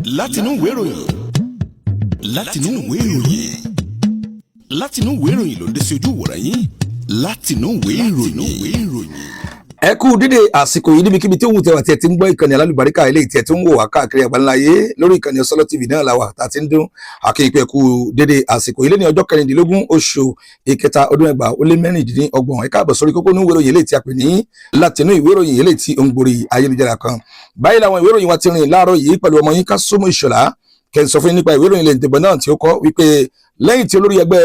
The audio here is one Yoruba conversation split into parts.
látinú ìwé ìròyìn látinú ìwé ìròyìn látinú ìwé ìròyìn ló ń dé sí ojú ìwòran yín látinú ìwé ìròyìn. ẹ kú dédé àsìkò yìí níbikíbi tí òun tẹwà tí ẹ ti ń gbọ́ ìkànnì alálùbáríkà eléyìí tí ẹ ti ń wò wá káàkiri àgbáńláyé lórí ìkànnì Ọ̀sọ́lọ́ TV náà làwà tá a ti ń dún àkíyèpé ẹ kú dédé àsìkò yìí lé ní ọjọ́ 16 oṣù ìkẹta ọdún 2026 ẹ káàbọ̀ sórí kókó ìwé ìròyìn eléyìí tí a pè ní látinú ìwé ìròyìn eléyìí tí ó ń gborí ayélujára kan. Báyìí làwọn ìwé ìròyìn wa ti rìn láàárọ̀ yìí pẹ̀lú ọmọ yín Kásùmù Ìṣọ̀lá kẹ́ ń sọ fún yín nípa ìwé ìròyìn ilẹ̀ ìdìbò náà tí ó kọ wípé lẹ́yìn tí olórí ẹgbẹ́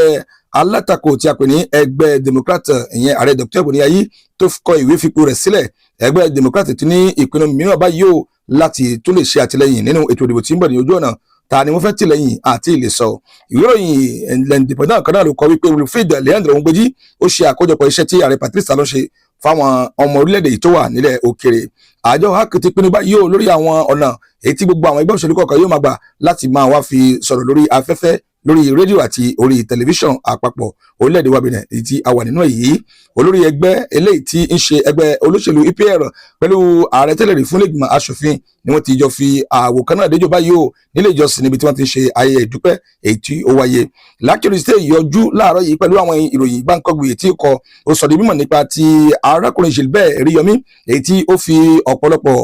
alátakò tí a pè ní ẹgbẹ́ Democrat ìyẹn ààrẹ Dr. Buni Ayi tó kọ ìwé fipò rẹ̀ sílẹ̀, ẹgbẹ́ Democrat ti ní ìpinnu mìíràn báyìí o láti tún lè ṣe àtìlẹ́yìn nínú ètò ìdìbò tí ń bọ̀ ní ojú ọ̀nà ta ni wọ́n fẹ́ tìlẹ́yìn àti ilé sọ. ìwé ìròyìn ìdìbò náà kan náà ló kọ wípé Wilfred Leandro Ngbeji ó ṣe àkójọpọ̀ iṣẹ́ tí ààrẹ Patrice Talon ṣe fáwọn ọmọ orílẹ̀-èdè yìí tó wà nílẹ̀ òkèrè. àjọ HAC ti pinnu báyìí o lórí àwọn ọ̀nà èyí tí gbogbo àwọn ẹgbẹ́ òṣèlú kọ̀ọ̀kan yóò máa gbà láti máa wá fi sọ̀rọ̀ lórí afẹ́fẹ́ lórí rédíò àti orí tẹlifíṣàn àpapọ̀ orílẹ̀-èdè wa Benin èyí tí a wà nínú èyí. olórí ẹgbẹ́ eléyìí tí ń ṣe ẹgbẹ́ olóṣèlú EPR pẹ̀lú ààrẹ tẹ́lẹ̀ rí fún ìgbìmọ̀ aṣòfin ni wọ́n ti jọ fi àwò kan náà déjọ́ báyìí o nílé ìjọsìn níbi tí wọ́n ti ṣe ayẹyẹ ìdúpẹ́ èyí tí ó wáyé. Lákìrì State yọjú láàárọ̀ yìí pẹ̀lú àwọn ìròyìn gbáǹkọ́gbì tí kò ó sọ di mímọ̀ nípa ti arákùnrin Gilbert Eríyọmí èyí tí ó fi ọ̀pọ̀lọpọ̀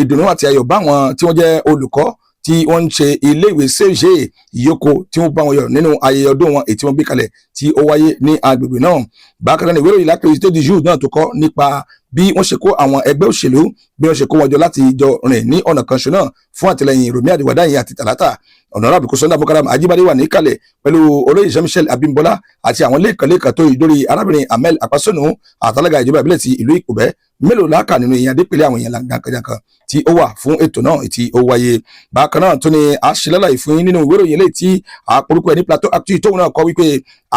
ìdùnnú àti ayọ̀ bá àwọn tí wọ́n jẹ́ olùkọ́ tí wọ́n ń ṣe iléèwé ṣèṣe ìyókò tí wọ́n bá wọn yọ nínú ayẹyẹ ọdún wọn èyí tí wọ́n gbé kalẹ̀ tí ó wáyé ní agbègbè náà. Bákan náà ìwé ìròyìn Lákìrì State du jour náà tó kọ nípa bí wọ́n ṣe kó àwọn ẹgbẹ́ òṣèlú bí wọ́n ṣe kó wọn jọ láti jọ rìn ní ọ̀nà kan ṣo náà fún àtìlẹyìn Rọ̀mí Àdìwàdáyìn àti Tàlátà. Ọ̀nàrẹ́bù Kòsọ́ndà Bọ́káràm Ajíbádé wà níkàlẹ̀ pẹ̀lú olóyè Jean-Michel Abímbọ́lá àti àwọn lẹ́ẹ̀kanlẹ́ẹ̀kan tó ìdórí arábìnrin Amel Apasonu àtàlágà ìjọba ìbílẹ̀ ti ìlú Ìpòbẹ́ mélòó láàkà nínú èèyàn adépèlé àwọn èèyàn làǹkàjàǹkàn tí ó wà fún ètò náà tí ó wáyé. Bákan náà tó ní aṣílẹ́láì fún yín nínú ìwé ìròyìn eléyìí tí àpòrúkọ ẹni Plateau Actu tóun náà kọ wípé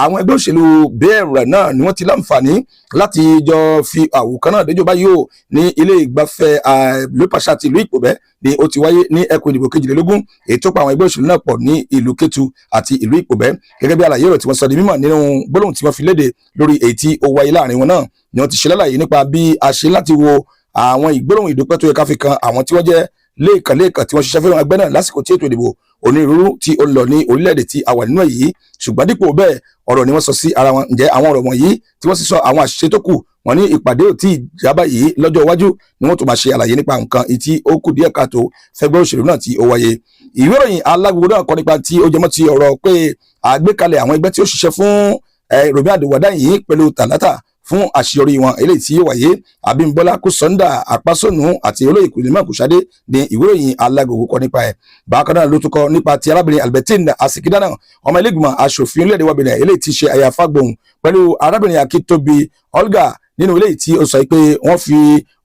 àwọn ẹgbẹ́ òṣèlú bẹ́ẹ̀rẹ̀ náà ni wọ́n ti láǹfààní láti jọ fi àwòkán náà déjọba yìí ó ní ilé ìgbafẹ́ lópàṣà ti ìlú Ìpòbẹ́ ni ó ti wáyé ní ẹkùn ìdìbò 22 èyí tó pa àwọn ẹgbẹ́ òṣèlú náà pọ̀ ní ìlú Kétu àti ìlú Ìpòbẹ́ gẹ́gẹ́ bí àlàyé rẹ̀ tí wọ́n sọ di mímọ̀ nínú gbólóhùn tí wọ́n fi léde lórí èyí tí ó wáyé láàrin wọn náà ni wọ́n ti ṣe lálàyé nípa bí a ṣe láti wo àwọn ìgbólóhùn ìdúpẹ́ tó yẹ ká fi kan àwọn tí wọ́n jẹ́ lẹ́ẹ̀kanlẹ́ẹ̀kan tí wọ́n ṣiṣẹ́ fún ẹgbẹ́ náà lásìkò tí ètò ìdìbò onírúurú tí ó lọ ní orílẹ̀-èdè tí a wà nínú èyí. Ṣùgbọ́n dípò bẹ́ẹ̀ ọ̀rọ̀ ni wọ́n sọ sí ara wọn. Ǹjẹ́ àwọn ọ̀rọ̀ wọ̀nyí tí wọ́n sì sọ àwọn àṣìṣe tó kù wọ́n ní ìpàdé ò tí ì jábá yìí lọ́jọ́ iwájú ni wọ́n tó máa ṣe àlàyé nípa nǹkan tí ó kù díẹ̀ káàtó fẹ́gbẹ́ òṣèlú náà tí ó wáyé. ìwé ìròyìn alágbogbo náà kọ nípa tí ó jẹmọ́ ti ọ̀rọ̀ pé àgbékalẹ̀ àwọn ẹgbẹ́ tí ó ṣiṣẹ́ fún Rọ̀mí Àdìwàdáyìn pẹ̀lú Tàlátà fún àṣeyọrí wọn eléyìí tí yóò wáyé. Abímbọ́lá Kòsọ́ndà Apasonu àti olóyè Kùlímọ̀ Kùsádé ní ìwé ìròyìn alágbogbo kọ nípa ẹ̀. Bákan náà ló tún kọ nípa ti arábìnrin Albertine Asikidana ọmọ ilé ìgbìmọ̀ aṣòfin orílẹ̀-èdè wa Benin eléyìí tí ṣe àyàfágbóhùn pẹ̀lú arábìnrin Akíntóbi Olga nínú eléyìí tí ó sọ pé wọ́n fi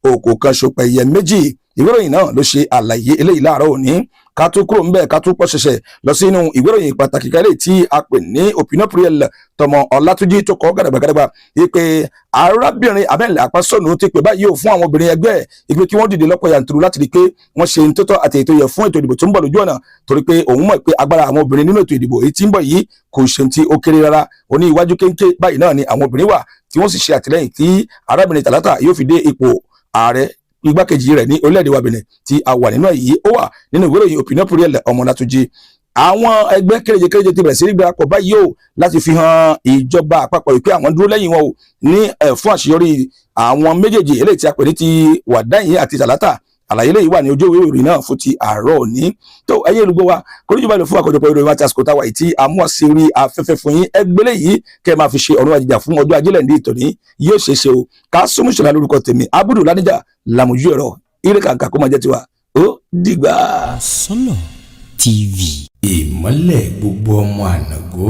òkò kan ṣòpẹ̀ ẹ̀yẹ méjì. ìwé ìròyìn náà ló ṣe àlàyé eléyìí láàárọ̀ òní. Ká tó kúrò ńbẹ̀ ká tó pọ̀ ṣẹ̀ṣẹ̀ lọ sínú ìwé ìròyìn pàtàkì kan tí a pè ní Opinion Pluriel tọmọ Ọlátúnjí tó kọ gàdàgbàgàdàgbà wípé arábìnrin Amel Apasonu ti pè báyìí ò fún àwọn obìnrin ẹgbẹ́ ìpè kí wọ́n dìde lọ́pọ̀ yanturu láti rí pé wọ́n ṣe ń tótọ́ àti ètò yẹ fún ètò ìdìbò tó ń bọ̀ lójú ọ̀nà torí pé òun mọ̀ pé agbára àwọn obìnrin nínú ètò ìdìbò èyí tí ń bọ̀ yìí kò ṣe tí ó kéré rárá. Ó ní iwájú kéńké báyìí náà ni àwọn obìnrin wà tí wọ́n sì ṣe àtìlẹ́yìn tí arábìnrin Tàlátà yóò fi dé ipò ààrẹ igbákejì rẹ̀ ní orílẹ̀-èdè wa Benin tí a wà nínú èyí. Ó wà nínú ìwé ìròyìn Opinion Pluriel ọmọ Ọlátúnjí. Àwọn ẹgbẹ́ kéréje ti bẹ̀rẹ̀ sí gbà pọ̀ báyìí o láti fi hàn ìjọba àpapọ̀ ìpè àwọn dúró lẹ́yìn wọn o ní fún àṣeyọrí àwọn méjèèjì eléyìí tí a pè ní ti Wàdáyìn àti Tàlátà. Àlàyé lèyí wà ní ojú ìwé ìròyìn náà fún ti àárọ̀ òní. Tó ẹyẹ olùgbọ́ wa kò ní jù báyìí lọ fún àkójọpọ̀ ìròyìn wa ti àsìkò táwa tí a mú sí orí afẹ́fẹ́ fún yín ẹgbẹ́lẹ́ yìí kẹ́ máa fi ṣe ọ̀run àjìjà fún ọjọ́ ajílẹ̀ ní ìtòní yóò ṣe é ṣe o. Kásùmù Ìṣọ̀lá lórúkọ tèmi Abudu Lánìjà làmójú ẹ̀rọ ire kàǹkà kó máa jẹ́ tiwa ó dìgbà. Ọ̀sọ́lọ̀ TV. Ìmọ́lẹ̀ gbogbo ọmọ Ànàgó.